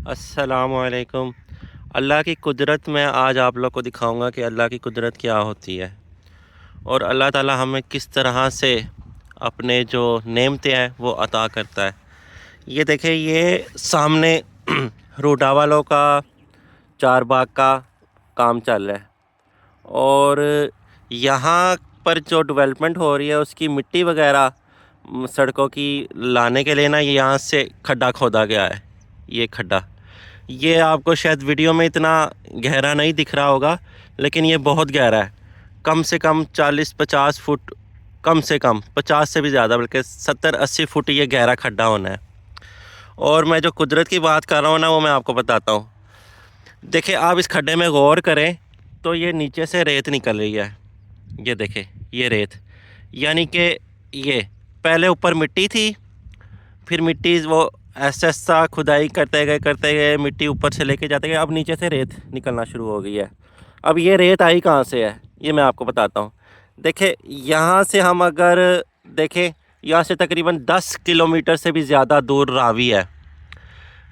अस्सलामुअलैकुम। अल्लाह की कुदरत में आज आप लोग को दिखाऊंगा कि अल्लाह की कुदरत क्या होती है और अल्लाह ताला हमें किस तरह से अपने जो नेमतें हैं वो अता करता है। ये देखें, ये सामने रूडा वालों का चार बाग का काम चल रहा है और यहाँ पर जो डेवलपमेंट हो रही है उसकी मिट्टी वगैरह सड़कों की लाने के लिए ना यहाँ से खड्डा खोदा गया है। ये खड्डा, ये आपको शायद वीडियो में इतना गहरा नहीं दिख रहा होगा, लेकिन ये बहुत गहरा है। कम से कम 40-50 फुट, कम से कम 50 से भी ज़्यादा, बल्कि 70-80 फुट ये गहरा खड्डा होना है। और मैं जो कुदरत की बात कर रहा हूँ ना, वो मैं आपको बताता हूँ। देखिए, आप इस खड्डे में गौर करें तो ये नीचे से रेत निकल रही है। ये देखें, ये रेत, यानी कि ये पहले ऊपर मिट्टी थी, फिर मिट्टी वो ऐसा ऐसा खुदाई करते गए मिट्टी ऊपर से लेके जाते गए, अब नीचे से रेत निकलना शुरू हो गई है। अब ये रेत आई कहाँ से है, ये मैं आपको बताता हूँ। देखें, यहाँ से हम अगर देखें, यहाँ से तकरीबन 10 किलोमीटर से भी ज़्यादा दूर रावी है।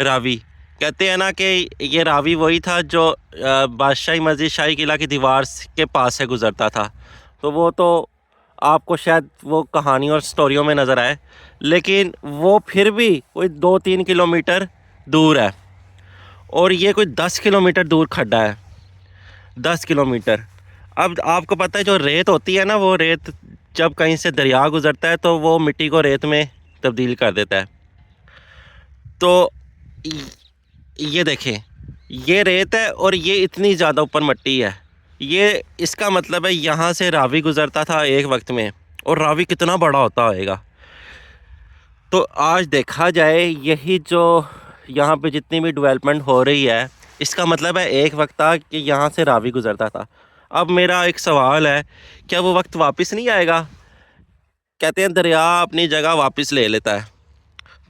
रावी कहते हैं ना कि ये रावी वही था जो बादशाही मस्जिद शाही किला की दीवार के पास से गुज़रता था। तो वो तो आपको शायद वो कहानी और स्टोरियों में नज़र आए, लेकिन वो फिर भी कोई 2-3 किलोमीटर दूर है और ये कोई 10 किलोमीटर दूर खड्डा है। 10 किलोमीटर। अब आपको पता है, जो रेत होती है ना, वो रेत जब कहीं से दरिया गुज़रता है तो वो मिट्टी को रेत में तब्दील कर देता है। तो ये देखें, ये रेत है और ये इतनी ज़्यादा ऊपर मिट्टी है। ये इसका मतलब है यहाँ से रावी गुज़रता था एक वक्त में, और रावी कितना बड़ा होता होगा। तो आज देखा जाए, यही जो यहाँ पे जितनी भी डेवलपमेंट हो रही है, इसका मतलब है एक वक्त था कि यहाँ से रावी गुज़रता था। अब मेरा एक सवाल है, क्या वो वक्त वापस नहीं आएगा? कहते हैं दरिया अपनी जगह वापस ले लेता है।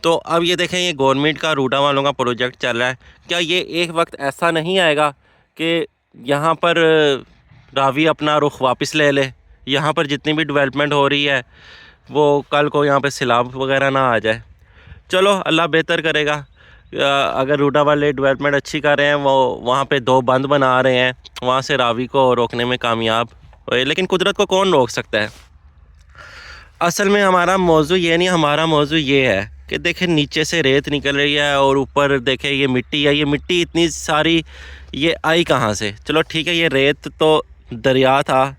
तो अब ये देखें, ये गवर्नमेंट का रूडा वालों का प्रोजेक्ट चल रहा है। क्या ये एक वक्त ऐसा नहीं आएगा कि यहाँ पर रावी अपना रुख वापस ले ले? यहाँ पर जितनी भी डेवलपमेंट हो रही है वो कल को यहाँ पे सैलाब वगैरह ना आ जाए। चलो, अल्लाह बेहतर करेगा। अगर रूडा वाले डेवलपमेंट अच्छी कर रहे हैं, वो वहाँ पे 2 बंद बना रहे हैं, वहाँ से रावी को रोकने में कामयाब हुए, लेकिन कुदरत को कौन रोक सकता है? असल में हमारा मौजू ये नहीं, हमारा मौजू ये है कि देखें, नीचे से रेत निकल रही है और ऊपर देखें ये मिट्टी है। ये मिट्टी इतनी सारी ये आई कहाँ से? चलो ठीक है, ये रेत तो दरिया था,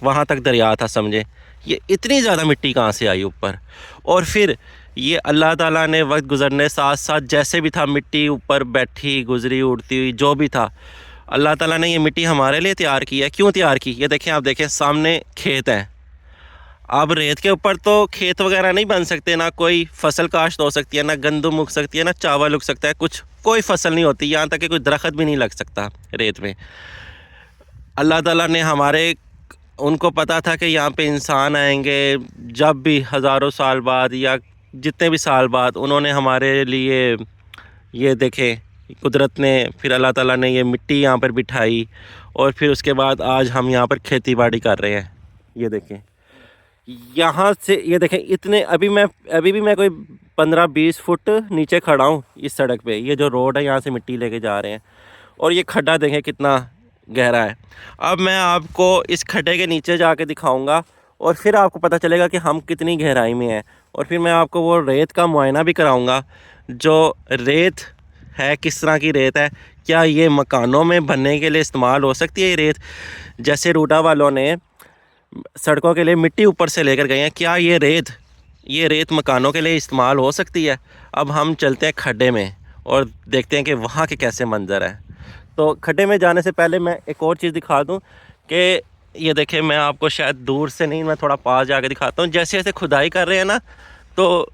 वहाँ तक दरिया था समझे। ये इतनी ज़्यादा मिट्टी कहाँ से आई ऊपर? और फिर ये अल्लाह ताला ने वक्त गुज़रने साथ साथ जैसे भी था, मिट्टी ऊपर बैठी, गुज़री, उड़ती हुई, जो भी था, अल्लाह ताला ने ये मिट्टी हमारे लिए तैयार की है। क्यों तैयार की? ये देखें, आप देखें, सामने खेत हैं। अब रेत के ऊपर तो खेत वगैरह नहीं बन सकते, ना कोई फसल काश्त हो सकती है, ना गंदम उग सकती है, ना चावल उग सकता है, कुछ कोई फसल नहीं होती, यहाँ तक कि कोई दरख्त भी नहीं लग सकता रेत में। अल्लाह ताला ने उनको पता था कि यहाँ पे इंसान आएंगे, जब भी हज़ारों साल बाद या जितने भी साल बाद, उन्होंने हमारे लिए ये देखें, कुदरत ने, फिर अल्लाह ताला ने ये मिट्टी यहाँ पर बिठाई और फिर उसके बाद आज हम यहाँ पर खेती बाड़ी कर रहे हैं। ये देखें, यहाँ से ये देखें, इतने अभी भी मैं कोई 15-20 फुट नीचे खड़ा हूँ इस सड़क पे। ये जो रोड है, यहाँ से मिट्टी लेके जा रहे हैं और ये खड्डा देखें कितना गहरा है। अब मैं आपको इस खड्डे के नीचे जाके दिखाऊंगा और फिर आपको पता चलेगा कि हम कितनी गहराई में हैं, और फिर मैं आपको वो रेत का मुआयना भी कराऊंगा। जो रेत है, किस तरह की रेत है, क्या ये मकानों में बनने के लिए इस्तेमाल हो सकती है ये रेत? जैसे रूडा वालों ने सड़कों के लिए मिट्टी ऊपर से लेकर गए हैं, क्या ये रेत मकानों के लिए इस्तेमाल हो सकती है? अब हम चलते हैं खड्डे में और देखते हैं कि वहाँ के कैसे मंजर है। तो खड्डे में जाने से पहले मैं एक और चीज़ दिखा दूँ कि ये देखें, मैं आपको शायद दूर से नहीं, मैं थोड़ा पास जाके दिखाता हूँ। जैसे जैसे खुदाई कर रहे हैं ना, तो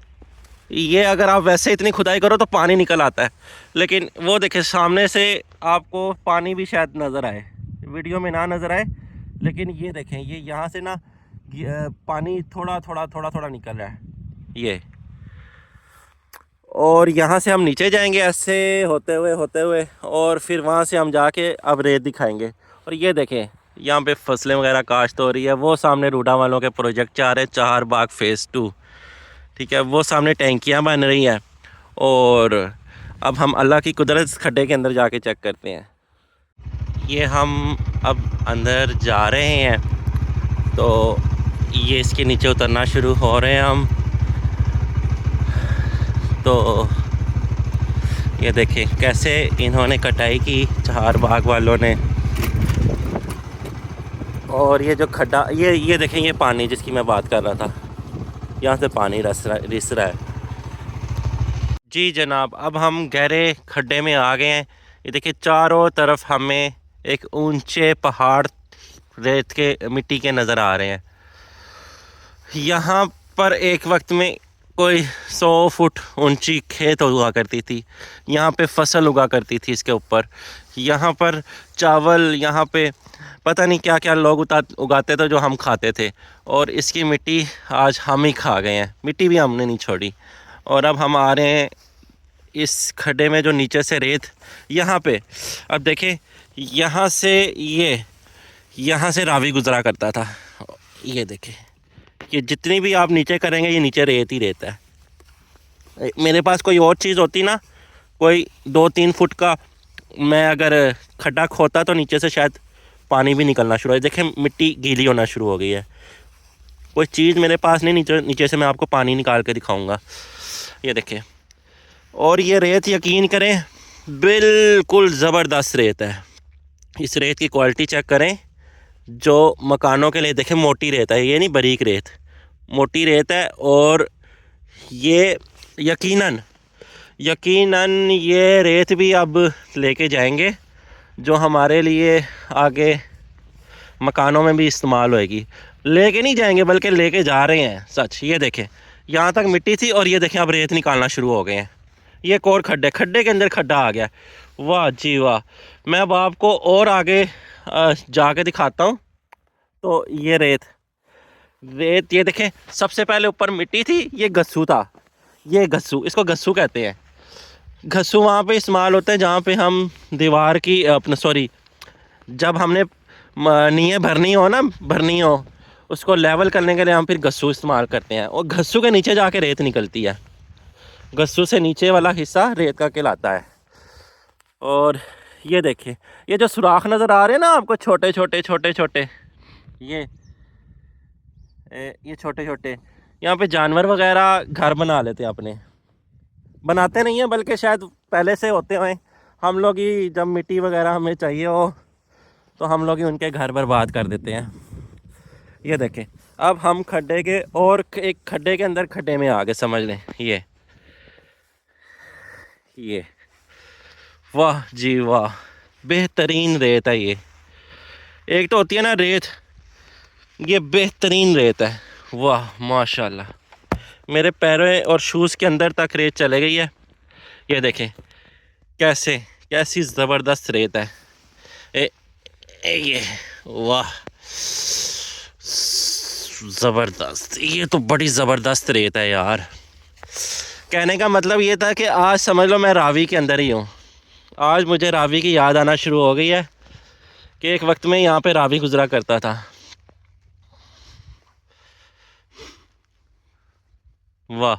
ये अगर आप वैसे इतनी खुदाई करो तो पानी निकल आता है, लेकिन वो देखें, सामने से आपको पानी भी शायद नज़र आए, वीडियो में ना नज़र आए, लेकिन ये देखें, ये यहाँ से ना पानी थोड़ा थोड़ा निकल रहा है ये। और यहाँ से हम नीचे जाएंगे ऐसे होते हुए और फिर वहाँ से हम जाके अब रेत दिखाएंगे। और ये देखें, यहाँ पे फसलें वगैरह काश्त हो रही है। वो सामने रूडा वालों के प्रोजेक्ट चाह रहे हैं, चार बाग फेज़ 2, ठीक है। वो सामने टैंकियाँ बन रही हैं और अब हम अल्लाह की कुदरत इस खड्डे के अंदर जाके चेक करते हैं। ये हम अब अंदर जा रहे हैं, तो ये इसके नीचे उतरना शुरू हो रहे हैं हम। तो ये देखें कैसे इन्होंने कटाई की चार बाग वालों ने। और ये जो खड्डा, ये देखें, ये पानी जिसकी मैं बात कर रहा था, यहाँ से पानी रिस रहा है। जी जनाब, अब हम गहरे खड्डे में आ गए हैं। ये देखिए चारों तरफ हमें एक ऊंचे पहाड़ रेत के मिट्टी के नज़र आ रहे हैं। यहाँ पर एक वक्त में कोई 100 फुट ऊंची खेत हुआ करती थी। यहाँ पे फसल उगा करती थी इसके ऊपर। यहाँ पर चावल, यहाँ पे पता नहीं क्या क्या लोग उगाते थे जो हम खाते थे। और इसकी मिट्टी आज हम ही खा गए हैं, मिट्टी भी हमने नहीं छोड़ी। और अब हम आ रहे हैं इस खड्डे में जो नीचे से रेत यहाँ पे। अब देखें यहाँ से रावी गुजरा करता था। ये देखें, ये जितनी भी आप नीचे करेंगे ये नीचे रेत ही रेत है। मेरे पास कोई और चीज़ होती ना, कोई 2-3 फुट का मैं अगर खड्डा खोता तो नीचे से शायद पानी भी निकलना शुरू हो। देखें मिट्टी गीली होना शुरू हो गई है। कोई चीज़ मेरे पास नहीं, नीचे से मैं आपको पानी निकाल के दिखाऊंगा। ये देखें, और ये रेत यकीन करें बिल्कुल ज़बरदस्त रेत है। इस रेत की क्वालिटी चेक करें। जो मकानों के लिए देखें मोटी रेत है, ये नहीं बारीक रेत, मोटी रेत है। और ये यकीनन ये रेत भी अब लेके जाएंगे जो हमारे लिए आगे मकानों में भी इस्तेमाल होएगी। लेके नहीं जाएंगे बल्कि लेके जा रहे हैं सच। ये देखें यहाँ तक मिट्टी थी और ये देखें अब रेत निकालना शुरू हो गए हैं। ये एक और खड्डे के अंदर खड्डा आ गया। वाह जी वाह। मैं अब आपको और आगे जाके दिखाता हूँ। तो ये रेत ये देखें, सबसे पहले ऊपर मिट्टी थी, ये गस्सू था। ये गस्सू, इसको गस्सू कहते हैं। गस्सू वहाँ पे इस्तेमाल होता है जहाँ पे हम दीवार की जब हमने नींव भरनी हो उसको लेवल करने के लिए हम फिर गस्सू इस्तेमाल करते हैं। और गस्सू के नीचे जाके रेत निकलती है। गस्सू से नीचे वाला हिस्सा रेत का कहलाता है। और ये देखिए, ये जो सुराख नज़र आ रहे हैं ना आपको, छोटे छोटे ये छोटे छोटे, यहाँ पे जानवर वगैरह घर बना लेते हैं अपने। बनाते नहीं हैं बल्कि शायद पहले से होते हैं। हम लोग ही जब मिट्टी वगैरह हमें चाहिए हो तो हम लोग ही उनके घर बर्बाद कर देते हैं। ये देखें, अब हम खड्डे के और एक खड्डे के अंदर खड्डे में आ गए, समझ लें। ये वाह जी वाह, बेहतरीन रेत है ये। एक तो होती है ना रेत, ये बेहतरीन रेत है। वाह माशाल्लाह, मेरे पैरों और शूज़ के अंदर तक रेत चले गई है। ये देखें कैसी ज़बरदस्त रेत है। ये वाह ज़बरदस्त, ये तो बड़ी ज़बरदस्त रेत है यार। कहने का मतलब ये था कि आज समझ लो मैं रावी के अंदर ही हूँ। आज मुझे रावी की याद आना शुरू हो गई है कि एक वक्त में यहाँ पे रावी गुजरा करता था। वाह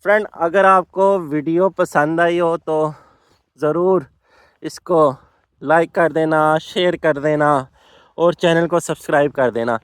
फ्रेंड, अगर आपको वीडियो पसंद आई हो तो ज़रूर इसको लाइक कर देना, शेयर कर देना और चैनल को सब्सक्राइब कर देना।